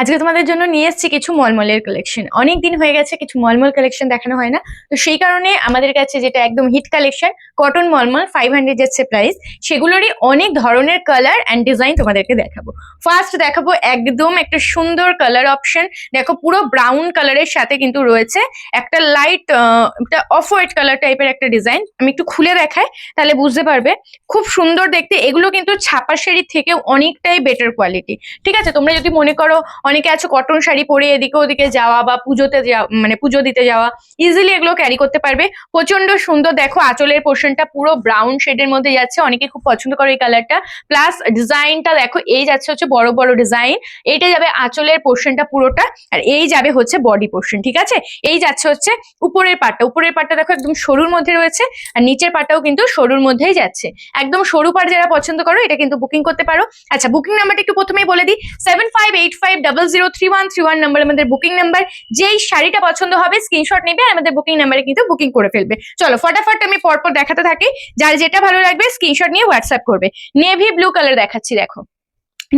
আজকে তোমাদের জন্য নিয়ে এসেছি কিছু মলমলের কালেকশন। অনেক দিন হয়ে গেছে কিছু মলমল কালেকশন দেখানো হয় না, তো সেই কারণে আমাদের কাছে যেটা একদম হিট কালেকশন কটন মলমল 500 যাচ্ছে প্রাইস, সেগুলোরই অনেক ধরনের কালার অ্যান্ড ডিজাইন তোমাদেরকে দেখাবো। ফার্স্ট দেখাবো একদম একটা সুন্দর কালার অপশন। দেখো পুরো ব্রাউন কালারের সাথে কিন্তু রয়েছে একটা লাইট একটা অফ হোয়াইট কালার টাইপের একটা ডিজাইন। আমি একটু খুলে দেখাই তাহলে বুঝতে পারবে, খুব সুন্দর দেখতে। এগুলো কিন্তু ছাপা শাড়ির থেকেও অনেকটাই বেটার কোয়ালিটি। ঠিক আছে, তোমরা যদি মনে করো অনেকে আছে কটন শাড়ি পরে এদিকে ওদিকে যাওয়া বা পুজোতে যাওয়া, মানে পুজো দিতে যাওয়া, ইজিলি এগুলো ক্যারি করতে পারবে। প্রচন্ড সুন্দর। দেখো আঁচলের পোর্শনটা পুরো ব্রাউন শেডের মধ্যে যাচ্ছে, অনেকে খুব পছন্দ করে এই কালারটা। প্লাস ডিজাইনটা দেখো, এই যাচ্ছে হচ্ছে বড় বড় ডিজাইন, এইটা যাবে আঁচলের পোর্শনটা পুরোটা, আর এই যাবে হচ্ছে বডি পোর্শন। ঠিক আছে, এই যাচ্ছে হচ্ছে উপরের পাটটা। উপরের পাটটা দেখো একদম সরুর মধ্যে রয়েছে, আর নিচের পাটটাও কিন্তু সরুর মধ্যেই যাচ্ছে। একদম সরু পাট যারা পছন্দ করো এটা কিন্তু বুকিং করতে পারো। আচ্ছা, বুকিং নাম্বারটা একটু প্রথমেই বলে দিই, 7585003131 নাম্বার আমাদের বুকিং নাম্বার। যেই শাড়িটা পছন্দ হবে স্ক্রিনশট নেবে আর আমাদের বুকিং নাম্বারে কিন্তু বুকিং করে ফেলবে। চলো ফটাফট আমি পরপর দেখাতে থাকি, যার যেটা ভালো লাগবে স্ক্রিনশট নিয়ে হোয়াটসঅ্যাপ করবে। নেভি ব্লু কালার দেখাচ্ছি, দেখো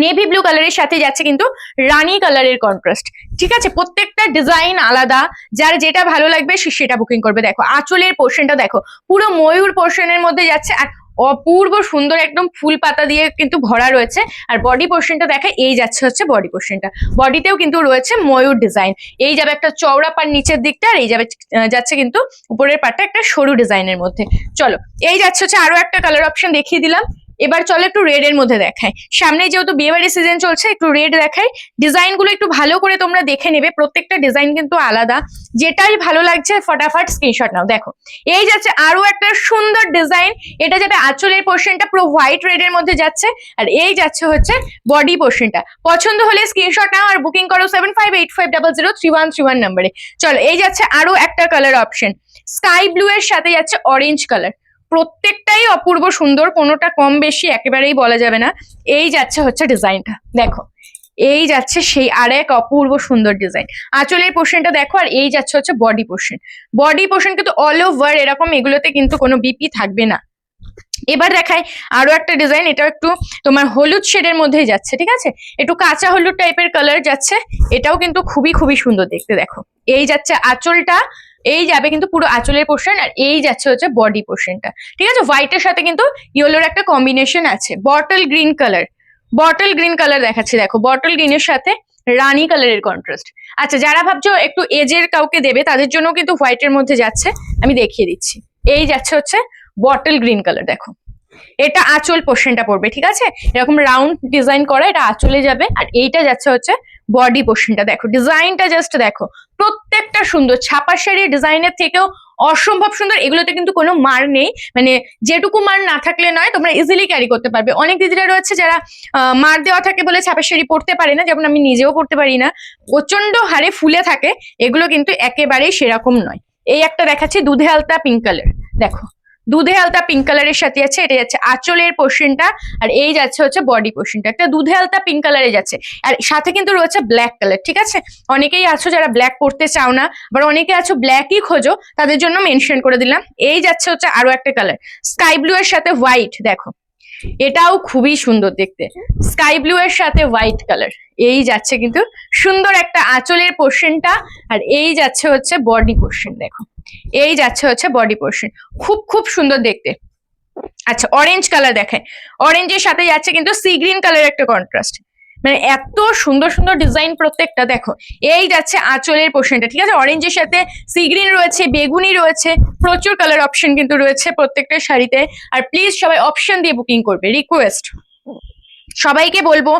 নেভি ব্লু কালারের সাথে যাচ্ছে কিন্তু রানী কালারের কন্ট্রাস্ট। ঠিক আছে, প্রত্যেকটা ডিজাইন আলাদা, যার যেটা ভালো লাগবে সে সেটা বুকিং করবে। দেখো আঁচলের পোর্শনটা দেখো পুরো ময়ূর পোর্শনের মধ্যে যাচ্ছে, আর অপূর্ব সুন্দর একদম ফুল পাতা দিয়ে কিন্তু ভরা রয়েছে। আর বডি পোর্শনটা দেখে এই যাচ্ছে হচ্ছে বডি পোর্শনটা, বডিতেও কিন্তু রয়েছে ময়ূর ডিজাইন। এই যাবে একটা চওড়া পার নিচের দিকটা, আর এই যাবে যাচ্ছে কিন্তু উপরের পাটটা একটা সরু ডিজাইনের মধ্যে। চলো এই যাচ্ছে হচ্ছে আরো একটা কালার অপশন দেখিয়ে দিলাম। এবার চলো একটু রেড এর মধ্যে দেখাই। সামনে যেহেতু বিয়েবাড়ির সিজন চলছে, একটু রেড দেখাই। ডিজাইন গুলো একটু ভালো করে তোমরা দেখে নেবে, প্রত্যেকটা ডিজাইন কিন্তু আলাদা। যেটাই ভালো লাগছে ফটাফট স্ক্রিনশট নাও। দেখো এই যাচ্ছে আরো একটা সুন্দর ডিজাইন, এটা যাবে আঁচলের পোর্শনটা পুরো হোয়াইট রেড এর মধ্যে যাচ্ছে, আর এই যাচ্ছে হচ্ছে বডি পোর্শনটা। পছন্দ হলে স্ক্রিনশট নাও আর বুকিং করো 7585003131 নাম্বারে। চলো এই যাচ্ছে আরো একটা কালার অপশন, স্কাই ব্লু এর সাথে যাচ্ছে অরেঞ্জ কালার। প্রত্যেকটাই অপূর্ব সুন্দর, কোনোটা কম বেশি একেবারেই বলা যাবে না। এই যাচ্ছে হচ্ছে ডিজাইনটা, দেখো এই যাচ্ছে সেই আরেক অপূর্ব সুন্দর ডিজাইন। আঁচলের পোর্শনটা দেখো, আর এই যাচ্ছে হচ্ছে বডি পোর্শন। বডি পোর্শন কিন্তু অল ওভার এরকম, এগুলোতে কিন্তু কোনো বিপি থাকবে না। এবার দেখাই আরো একটা ডিজাইন, এটা একটু তোমার হলুদ শেডের মধ্যেই যাচ্ছে। ঠিক আছে, একটু কাঁচা হলুদ টাইপের কালার যাচ্ছে, এটাও কিন্তু খুবই খুবই সুন্দর দেখতে। দেখো এই যাচ্ছে আঁচলটা, এই যাবে কিন্তু পুরো আঁচলের পোর্শন, আর এই যাচ্ছে হচ্ছে বডি পোর্শনটা। ঠিক আছে, হোয়াইটের সাথে কিন্তু ইয়েলোর একটা কম্বিনেশন আছে। Bottle green colour, bottle green colour দেখাচ্ছি, দেখো বটল গ্রিনের সাথে রানী কালারের কন্ট্রাস্ট। আচ্ছা, যারা ভাবছো একটু এজের কাউকে দেবে তাদের জন্য কিন্তু হোয়াইটের মধ্যে যাচ্ছে, আমি দেখিয়ে দিচ্ছি। এই যাচ্ছে হচ্ছে বটল গ্রিন কালার, দেখো এটা আঁচল পোর্শনটা পড়বে। ঠিক আছে, এরকম রাউন্ড ডিজাইন করা, এটা আঁচলে যাবে, আর এইটা যাচ্ছে হচ্ছে বডি পোর্শনটা। দেখো ডিজাইনটা জাস্ট দেখো, প্রত্যেকটা সুন্দর। ছাপা শাড়ির ডিজাইনের থেকেও অসম্ভব সুন্দর। এগুলোতে কিন্তু কোনো মার নেই, মানে যেটুকু মার না থাকলে নয়, তোমরা ইজিলি ক্যারি করতে পারবে। অনেক দিদিরা রয়েছে যারা মার দেওয়া থাকে বলে ছাপা শাড়ি পরতে পারে না, যেমন আমি নিজেও পরতে পারি না, প্রচন্ড হারে ফুলে থাকে। এগুলো কিন্তু একেবারেই সেরকম নয়। এই একটা দেখাচ্ছি দুধে আলতা পিঙ্ক কালার, দেখো দুধে আলতা পিঙ্ক কালারের সাথে আছে, এটা যাচ্ছে আঁচলের পোর্শনটা, আর এই যাচ্ছে হচ্ছে বডি পোর্শনটা। একটা দুধে আলতা পিঙ্ক কালারে যাচ্ছে, আর সাথে কিন্তু রয়েছে ব্ল্যাক কালার। ঠিক আছে, অনেকেই আছো যারা ব্ল্যাক পরতে চাও না, আবার অনেকে আছো ব্ল্যাকই খোঁজো, তাদের জন্য মেনশন করে দিলাম। এই যাচ্ছে হচ্ছে আরো একটা কালার, স্কাই ব্লু এর সাথে হোয়াইট। দেখো এটাও খুবই সুন্দর দেখতে, স্কাই ব্লু এর সাথে হোয়াইট কালার। এই যাচ্ছে কিন্তু সুন্দর একটা আঁচলের পোর্শনটা, আর এই যাচ্ছে হচ্ছে বডি পোর্শন। দেখো এই যাচ্ছে হচ্ছে বডি পোর্শন, খুব খুব সুন্দর দেখতে। আচ্ছা, অরেঞ্জ কালার দেখেন, অরেঞ্জের সাথে যাচ্ছে কিন্তু সি গ্রিন কালার একটা কন্ট্রাস্ট। মানে এত সুন্দর সুন্দর ডিজাইন প্রত্যেকটা। দেখো এই যাচ্ছে আঁচলের পোর্শনটা। ঠিক আছে, অরেঞ্জের সাথে সি গ্রিন রয়েছে, বেগুনি রয়েছে, প্রচুর কালার অপশন কিন্তু রয়েছে প্রত্যেকটা শাড়িতে। আর প্লিজ সবাই অপশন দিয়ে বুকিং করবে, রিকোয়েস্ট সবাইকে বলবো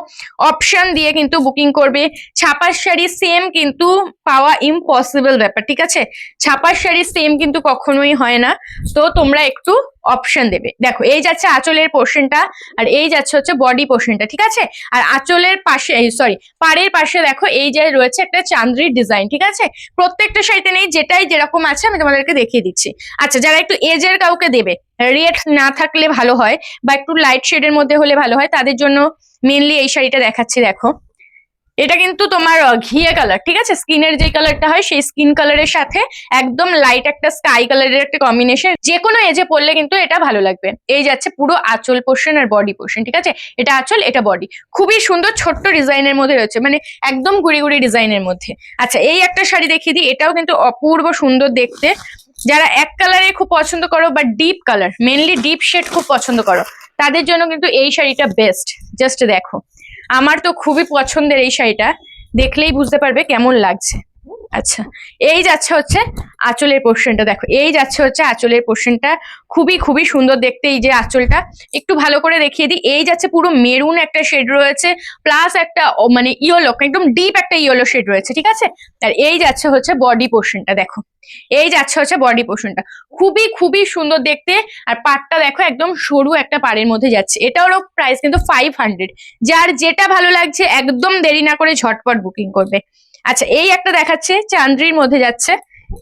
অপশন দিয়ে কিন্তু বুকিং করবে। ছাপার শাড়ি সেম কিন্তু পাওয়া ইম্পসিবল ব্যাপার। ঠিক আছে, ছাপার শাড়ি সেম কিন্তু কখনোই হয় না, তো তোমরা একটু অপশন দেবে। দেখো এই যাচ্ছে আঁচলের পোর্শনটা, আর এই যাচ্ছে হচ্ছে বডি পোর্শনটা। ঠিক আছে, আর আঁচলের পাশে সরি পাড়ের পাশে দেখো এই যে রয়েছে একটা চাঁদরির ডিজাইন। ঠিক আছে, প্রত্যেকটা শাড়িতে নেই, যেটাই যেরকম আছে আমি তোমাদেরকে দেখিয়ে দিচ্ছি। আচ্ছা, যারা একটু এজের কাউকে দেবে, রেড না থাকলে ভালো হয় বা একটু লাইট শেডের মধ্যে হলে ভালো হয়, তাদের জন্য মেনলি এই শাড়িটা দেখাচ্ছি। দেখো এটা কিন্তু তোমার ঘিয়ে কালার, ঠিক আছে, স্কিনের যে কালারটা হয় সেই স্কিন কালারের সাথে একদম লাইট একটা স্কাই কালারের একটা কম্বিনেশন, যে কোনো এজে পরলে কিন্তু এটা ভালো লাগবে। এই যাচ্ছে পুরো আঁচল পোর্শন আর বডি পোর্শন, ঠিক আছে, এটা আঁচল এটা বডি, খুবই সুন্দর ছোট্ট ডিজাইনের মধ্যে রয়েছে, মানে একদম গুড়ি গুড়ি ডিজাইনের মধ্যে। আচ্ছা এই একটা শাড়ি দেখিয়ে দিই, এটাও কিন্তু অপূর্ব সুন্দর দেখতে। যারা এক কালারে খুব পছন্দ করো বা deep colour, mainly deep shade খুব পছন্দ করো, তাদের জন্য কিন্তু এই শাড়িটা বেস্ট। জাস্ট দেখো, আমার তো খুবই পছন্দের এই শাড়িটা, দেখলেই বুঝতে পারবে কেমন লাগছে। আচ্ছা এই যাচ্ছে হচ্ছে আঁচলের পোর্শনটা, দেখো এই যাচ্ছে হচ্ছে আঁচলের পোর্শনটা, খুবই খুবই সুন্দর দেখতে। এই যে আঁচলটা একটু ভালো করে দেখিয়ে দিই, এই যাচ্ছে পুরো মেরুন একটা শেড রয়েছে, প্লাস একটা মানে ইয়েলো, একদম ডিপ একটা ইয়েলো শেড রয়েছে, ঠিক আছে। আর এই যাচ্ছে হচ্ছে বডি পোর্শনটা, দেখো এই যাচ্ছে হচ্ছে বডি পোর্শনটা, খুবই খুবই সুন্দর দেখতে। আর পাড়টা দেখো একদম সরু একটা পাড়ের মধ্যে যাচ্ছে, এটারও প্রাইস কিন্তু 500। যার যেটা ভালো লাগছে একদম দেরি না করে ঝটপট বুকিং করবে। আচ্ছা এই একটা দেখাচ্ছে চান্দ্রির মধ্যে যাচ্ছে,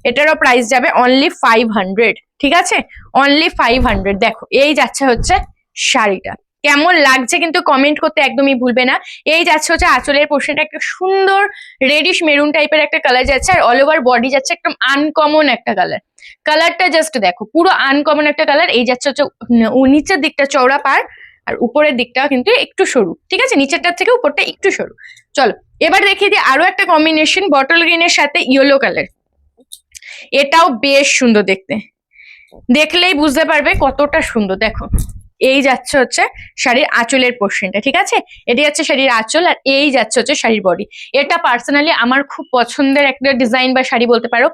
এটারও প্রাইস যাবে অনলি 500, ঠিক আছে, অনলি 500। দেখো এই যাচ্ছে হচ্ছে শাড়িটা, কেমন লাগছে কিন্তু কমেন্ট করতে একদমই ভুলবে না। এই যাচ্ছে হচ্ছে আঁচলের পোর্শনটা, একটা সুন্দর রেডিশ মেরুন টাইপের একটা কালার যাচ্ছে, আর অল ওভার বডি যাচ্ছে একদম আনকমন একটা কালার। কালারটা জাস্ট দেখো, পুরো আনকমন একটা কালার। এই যাচ্ছে হচ্ছে নিচের দিকটা চওড়া পাড়, আর উপরের দিকটা কিন্তু একটু সরু, ঠিক আছে, নিচেরটার থেকে উপরটা একটু সরু। চলো এবার দেখিয়ে দিই আরো একটা কম্বিনেশন, বটল গ্রিনের সাথে ইয়েলো কালার, এটাও বেশ সুন্দর দেখতে, দেখলেই বুঝতে পারবে কতটা সুন্দর। দেখো এই যাচ্ছে হচ্ছে শাড়ির আঁচলের পোর্শনটা, ঠিক আছে, এটি যাচ্ছে শাড়ির আঁচল, আর এই যাচ্ছে হচ্ছে শাড়ির বডি। এটা পার্সোনালি আমার খুব পছন্দের একটা ডিজাইন বা শাড়ি বলতে পারো।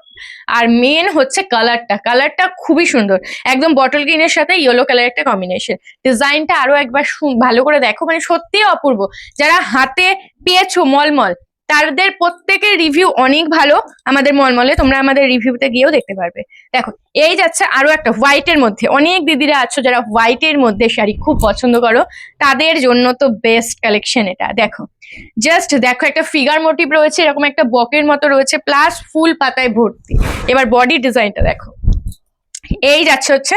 আর মেন হচ্ছে কালারটা, কালারটা খুবই সুন্দর, একদম বটল গ্রিনের সাথে ইয়েলো কালার একটা কম্বিনেশন। ডিজাইনটা আরো একবার ভালো করে দেখো, মানে সত্যিই অপূর্ব। যারা হাতে পেয়েছো মলমল, তাদের প্রত্যেকের রিভিউ অনেক ভালো আমাদের মলমলে, তোমরা আমাদের রিভিউতে গিয়েও দেখতে পারবে। দেখো এই যাচ্ছে আরো একটা হোয়াইটের মধ্যে, অনেক দিদিরা আছো যারা হোয়াইটের মধ্যে শাড়ি খুব পছন্দ করো, তাদের জন্য তো বেস্ট কালেকশন এটা। দেখো জাস্ট দেখো, একটা ফিগার মোটিভ রয়েছে, এরকম একটা বকের মতো রয়েছে, প্লাস ফুল পাতায় ভর্তি। এবার বডি ডিজাইনটা দেখো, এই যাচ্ছে হচ্ছে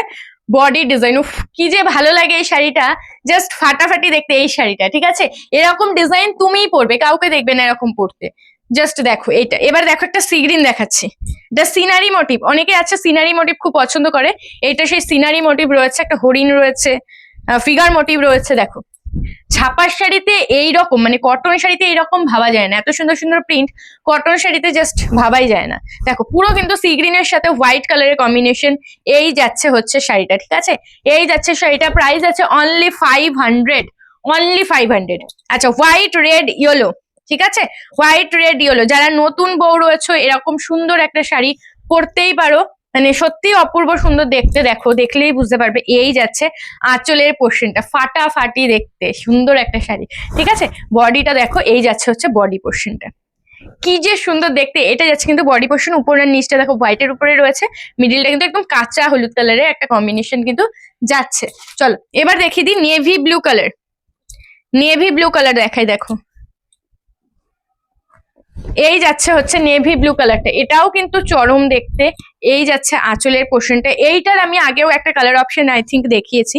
বডি ডিজাইন, উফ কি যে ভালো লাগে এই শাড়িটা, জাস্ট ফাটাফাটি দেখতে এই শাড়িটা, ঠিক আছে। এরকম ডিজাইন তুমিই পরবে, কাউকে দেখবে না এরকম পরতে। জাস্ট দেখো এইটা, এবার দেখো একটা সি গ্রিন দেখাচ্ছি, এটা সিনারি মোটিভ, অনেকে আছে সিনারি মোটিভ খুব পছন্দ করে, এইটা সেই সিনারি মোটিভ রয়েছে, একটা হরিণ রয়েছে, ফিগার মোটিভ রয়েছে। দেখো ছাপার শাড়িতে এইরকম, মানে কটন শাড়িতে এইরকম ভাবা যায় না, এত সুন্দর সুন্দর প্রিন্ট কটন শাড়িতে জাস্ট ভাবাই যায় না। দেখো পুরো কিন্তু সি গ্রিনের সাথে হোয়াইট কালারের কম্বিনেশন। এই যাচ্ছে হচ্ছে শাড়িটা, ঠিক আছে, এই যাচ্ছে শাড়িটা, প্রাইস আছে অনলি 500, অনলি 500। আচ্ছা হোয়াইট রেড ইয়েলো, ঠিক আছে, হোয়াইট রেড ইয়েলো, যারা নতুন বউ রয়েছে এরকম সুন্দর একটা শাড়ি পরতেই পারো, মানে সত্যি অপূর্ব সুন্দর দেখতে। দেখো দেখলেই বুঝতে পারবে, এই যাচ্ছে আঁচলের পোর্শনটা, ফাটাফাটি দেখতে সুন্দর একটা শাড়ি, ঠিক আছে। বডিটা দেখো, এই যাচ্ছে হচ্ছে বডি পোর্শনটা, কি যে সুন্দর দেখতে। এটা যাচ্ছে কিন্তু বডি পোর্শন, উপরের নিচটা দেখো হোয়াইটের উপরে রয়েছে, মিডিলটা কিন্তু একদম কাঁচা হলুদ কালারের একটা কম্বিনেশন কিন্তু যাচ্ছে। চলো এবার দেখিয়ে দিই navy blue colour, navy blue colour দেখাই, দেখো এই যাচ্ছে হচ্ছে নেভি ব্লু কালারটা, এটাও কিন্তু চরম দেখতে। এই যাচ্ছে আঁচলের পোর্শনটা, এইটার আমি আগেও একটা কালার অপশন আই থিঙ্ক দেখিয়েছি,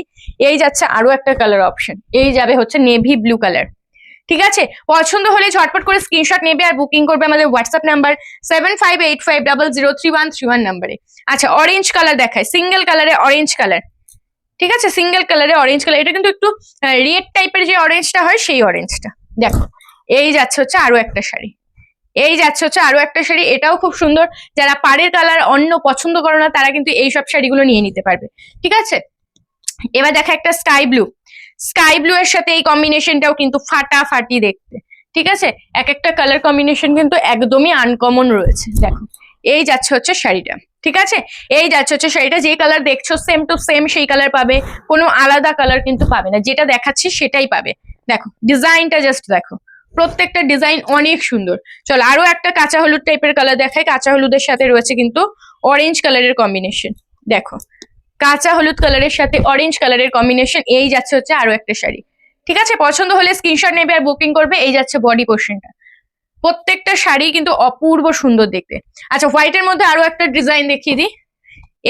এই যাচ্ছে আরো একটা কালার অপশন, এই যাবে হচ্ছে নেভি ব্লু কালার, ঠিক আছে। পছন্দ হলে ঝটপট করে স্ক্রিনশট নেবে আর বুকিং করবে আমাদের হোয়াটসঅ্যাপ নাম্বার 7585003131 নাম্বারে। আচ্ছা অরেঞ্জ কালার দেখায়, সিঙ্গেল কালারে অরেঞ্জ কালার, ঠিক আছে, সিঙ্গেল কালারে অরেঞ্জ কালার, এটা কিন্তু একটু রেড টাইপের যে অরেঞ্জটা হয় সেই অরেঞ্জটা। দেখো এই যাচ্ছে হচ্ছে আরো একটা শাড়ি, এই যাচ্ছে হচ্ছে আরো একটা শাড়ি, এটাও খুব সুন্দর। যারা পাড়ের কালার অন্য পছন্দ করো না, তারা কিন্তু এইসব শাড়িগুলো নিয়ে নিতে পারবে, ঠিক আছে। এবার দেখা একটা স্কাই ব্লু, স্কাই ব্লু এর সাথে এই কম্বিনেশনটাও কিন্তু ফাটাফাটি দেখতে, ঠিক আছে। এক একটা কালার কম্বিনেশন কিন্তু একদমই আনকমন রয়েছে। দেখো এই যাচ্ছে হচ্ছে শাড়িটা, ঠিক আছে, এই যাচ্ছে হচ্ছে শাড়িটা, যে কালার দেখছো সেম টু সেম সেই কালার পাবে, কোনো আলাদা কালার কিন্তু পাবে না, যেটা দেখাচ্ছি সেটাই পাবে। দেখো ডিজাইনটা জাস্ট দেখো, প্রত্যেকটা ডিজাইন অনেক সুন্দর। চলো আরো একটা কাঁচা হলুদ টাইপের কালার দেখাই, কাঁচা হলুদের সাথে রয়েছে কিন্তু অরেঞ্জ কালারের কম্বিনেশন। দেখো কাঁচা হলুদ কালারের সাথে অরেঞ্জ কালারের কম্বিনেশন, এই যাচ্ছে হচ্ছে আরো একটা শাড়ি, ঠিক আছে। পছন্দ হলে স্ক্রিনশট নেবে আর বুকিং করবে। এই যাচ্ছে বডি পোর্শনটা, প্রত্যেকটা শাড়ি কিন্তু অপূর্ব সুন্দর দেখতে। আচ্ছা হোয়াইটের মধ্যে আরো একটা ডিজাইন দেখিয়ে দিই,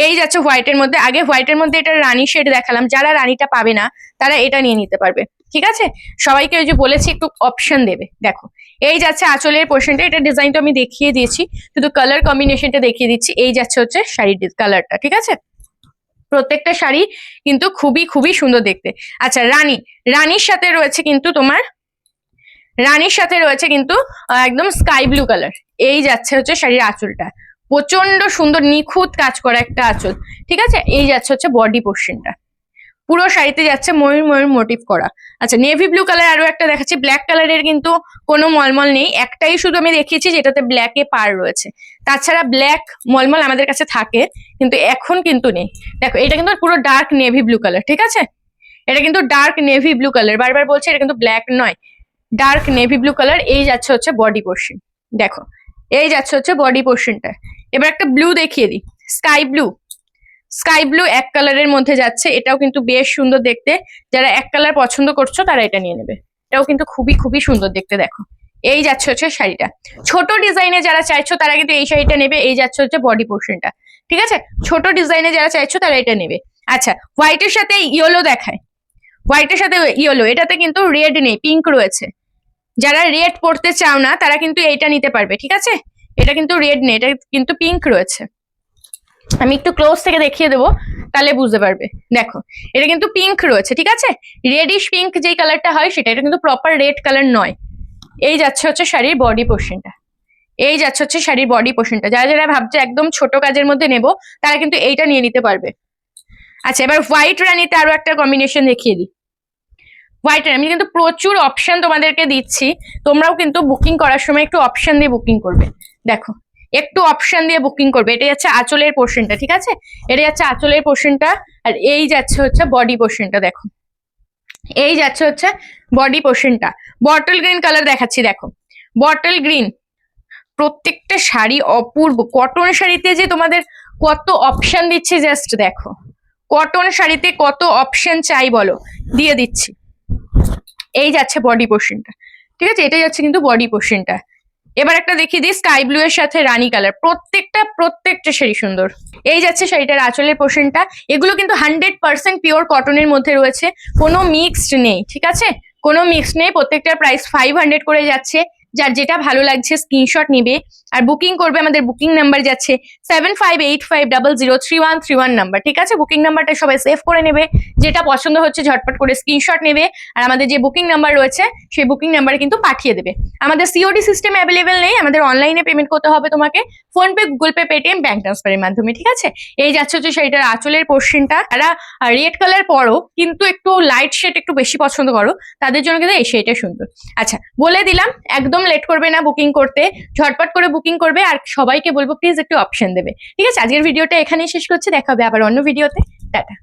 এই যাচ্ছে হোয়াইটের মধ্যে, আগে হোয়াইটের মধ্যে এটা রানী শেড দেখালাম, যারা রানীটা পাবে না তারা এটা নিয়ে নিতে পারবে, ঠিক আছে। সবাইকে ওই যে বলেছি একটু অপশন দেবে। দেখো এই যাচ্ছে আঁচলের পোর্শনটা, এটা ডিজাইন তো আমি দেখিয়ে দিয়েছি, শুধু কালার কম্বিনেশনটা দেখিয়ে দিচ্ছি। এই যাচ্ছে হচ্ছে শাড়ির কালারটা, ঠিক আছে? প্রত্যেকটা শাড়ি কিন্তু খুবই খুবই সুন্দর দেখতে। আচ্ছা, রানীর সাথে রয়েছে কিন্তু তোমার একদম স্কাই ব্লু কালার। এই যাচ্ছে হচ্ছে শাড়ির আঁচলটা, প্রচন্ড সুন্দর নিখুঁত কাজ করা একটা আঁচল, ঠিক আছে? এই যাচ্ছে হচ্ছে বডি পোর্শনটা, পুরো শাড়িতে যাচ্ছে ময়ূর মোটিভ করা। আচ্ছা, নেভি ব্লু কালার আরো একটা দেখাচ্ছি। ব্ল্যাক কালারের কিন্তু কোনো মলমল নেই, একটাই শুধু আমি দেখিয়েছি যেটাতে ব্ল্যাকে পার রয়েছে। তাছাড়া ব্ল্যাক মলমল আমাদের কাছে থাকে, কিন্তু এখন কিন্তু নেই। দেখো, এটা কিন্তু পুরো ডার্ক নেভি ব্লু কালার, ঠিক আছে? এটা কিন্তু ডার্ক নেভি ব্লু কালার, বারবার বলছি এটা কিন্তু ব্ল্যাক নয়, ডার্ক নেভি ব্লু কালার। এই যাচ্ছে হচ্ছে বডি পোর্শন, দেখো এই যাচ্ছে হচ্ছে বডি পোর্শনটা। এবার একটা ব্লু দেখিয়ে দিই, স্কাই ব্লু এক কালারের মধ্যে যাচ্ছে, এটাও কিন্তু বেশ সুন্দর দেখতে। যারা এক কালার পছন্দ করছো তারা এটা নিয়ে নেবে, এটাও কিন্তু খুবই খুবই সুন্দর দেখতে। দেখো, এই যাচ্ছে হচ্ছে শাড়িটা। ছোট ডিজাইনে যারা চাইছো তারা কিন্তু এই শাড়িটা নেবে। এই যাচ্ছে হচ্ছে বডি পোর্শনটা, ঠিক আছে? ছোট ডিজাইনে যারা চাইছো তারা এটা নেবে। আচ্ছা, হোয়াইটের সাথে ইয়েলো দেখায়, হোয়াইটের সাথে ইয়েলো, এটাতে কিন্তু রেড নেই, পিঙ্ক রয়েছে। যারা রেড পরতে চাও না তারা কিন্তু এইটা নিতে পারবে, ঠিক আছে? এটা কিন্তু রেড নেই, এটা কিন্তু পিঙ্ক রয়েছে। আমি একটু ক্লোজ থেকে দেখিয়ে দেবো, তাহলে বুঝতে পারবে। দেখো, এটা কিন্তু পিঙ্ক রয়েছে, ঠিক আছে? রেডিশ পিঙ্ক যেই কালারটা হয় সেটা, এটা কিন্তু প্রপার রেড কালার নয়। এই যাচ্ছে হচ্ছে শাড়ির বডি পোর্শনটা, এই যাচ্ছে হচ্ছে শাড়ির বডি পোর্শনটা। যারা যারা ভাবছে একদম ছোট কাজের মধ্যে নেব তারা কিন্তু এইটা নিয়ে নিতে পারবে। আচ্ছা, এবার হোয়াইট রানিতে আরো একটা কম্বিনেশন দেখিয়ে দিই। হোয়াইট রানি, আমি কিন্তু প্রচুর অপশন তোমাদেরকে দিচ্ছি, তোমরাও কিন্তু বুকিং করার সময় একটু অপশন দিয়ে বুকিং করবে। দেখো, একটু অপশন দিয়ে বুকিং করবে। এটা যাচ্ছে আঁচলের পোর্শনটা, ঠিক আছে? এটা যাচ্ছে আঁচলের পোর্শনটা, আর এই যাচ্ছে হচ্ছে বডি পোর্শনটা। দেখো, এই যাচ্ছে হচ্ছে বডি পোর্শনটা। বটল গ্রিন কালার দেখাচ্ছি, দেখো বটল গ্রিন। প্রত্যেকটা শাড়ি অপূর্ব। কটন শাড়িতে যে তোমাদের কত অপশন দিচ্ছে, জাস্ট দেখো, কটন শাড়িতে কত অপশন চাই বলো, দিয়ে দিচ্ছি। এই যাচ্ছে বডি পোর্শনটা, ঠিক আছে? এটা যাচ্ছে কিন্তু বডি পোর্শনটা। এবার একটা দেখিয়ে দিই স্কাই ব্লু এর সাথে রানী কালার, প্রত্যেকটা শাড়ি সুন্দর। এই যাচ্ছে শাড়িটার আঁচলের পোর্শনটা। এগুলো কিন্তু 100% পিওর কটনের মধ্যে রয়েছে, কোনো মিক্সড নেই, ঠিক আছে? কোনো মিক্সড নেই। প্রত্যেকটার প্রাইস 500 করে যাচ্ছে। যার যেটা ভালো লাগছে স্ক্রিনশট নিবে আর বুকিং করবে। আমাদের বুকিং নাম্বার যাচ্ছে 7585003131 নাম্বার, ঠিক আছে? বুকিং নাম্বারটা সবাই সেভ করে নেবে। যেটা পছন্দ হচ্ছে ঝটপট করে স্ক্রিনশট নেবে, আর আমাদের যে বুকিং নাম্বার রয়েছে সেই বুকিং নাম্বারে কিন্তু পাঠিয়ে দেবে। আমাদের সিওডি সিস্টেম অ্যাভেলেবেল নেই, আমাদের অনলাইনে পেমেন্ট করতে হবে তোমাকে, PhonePe, Google pay, Paytm, bank ট্রান্সফারের মাধ্যমে, ঠিক আছে? এই যাচ্ছে হচ্ছে সেইটার আঁচলের পোর্শনটা। তারা রেড কালার পরো কিন্তু একটু লাইট শেড একটু বেশি পছন্দ করো, তাদের জন্য কিন্তু এই সেইটা সুন্দর। আচ্ছা, বলে দিলাম, একদম লেট করবে না বুকিং করতে, ঝটপট করে বুকিং করবে। আর সবাইকে বলবো প্লিজ একটু অপশন দেবে, ঠিক আছে? আজকের ভিডিওটা এখানেই শেষ করছি, দেখা হবে আবার অন্য ভিডিওতে। টাটা।